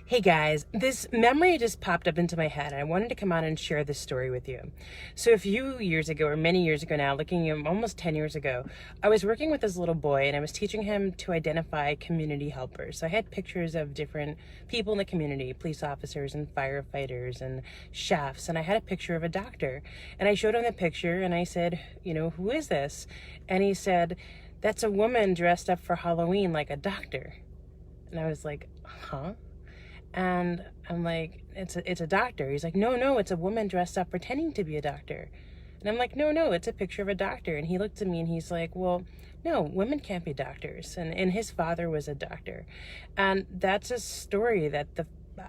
Hey guys, this memory just popped up into my head and I wanted to come on and share this story with you. So a few years ago, or many years ago now, looking at almost 10 years ago, I was working with this little boy and I was teaching him to identify community helpers. So I had pictures of different people in the community, police officers and firefighters and chefs, and I had a picture of a doctor. And I showed him the picture and I said, who is this? And he said, that's a woman dressed up for Halloween like a doctor. And I was like, huh? And I'm like, it's a doctor. He's like, no, it's a woman dressed up pretending to be a doctor. And I'm like, no, it's a picture of a doctor. And he looked at me and he's like, well, no, women can't be doctors. And his father was a doctor. And that's a story that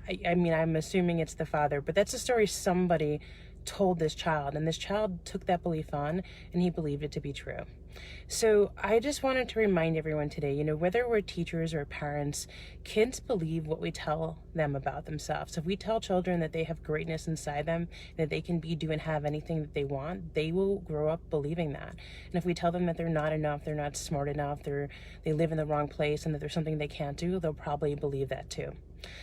I'm assuming it's the father, but that's a story somebody told this child, and this child took that belief on and he believed it to be true. So I just wanted to remind everyone today, whether we're teachers or parents, kids believe what we tell them about themselves. If we tell children that they have greatness inside them, that they can be, do, and have anything that they want, they will grow up believing that. And if we tell them that they're not enough, they're not smart enough, they live in the wrong place, and that there's something they can't do, they'll probably believe that too.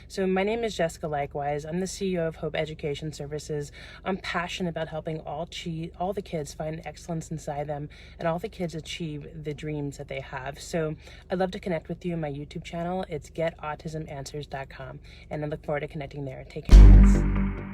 So my name is Jessica Leichtweisz. I'm the CEO of Hope Education Services. I'm passionate about helping all the kids find excellence inside them and all the kids achieve the dreams that they have. So I'd love to connect with you on my YouTube channel. It's getautismanswers.com, and I look forward to connecting there. Take care, guys.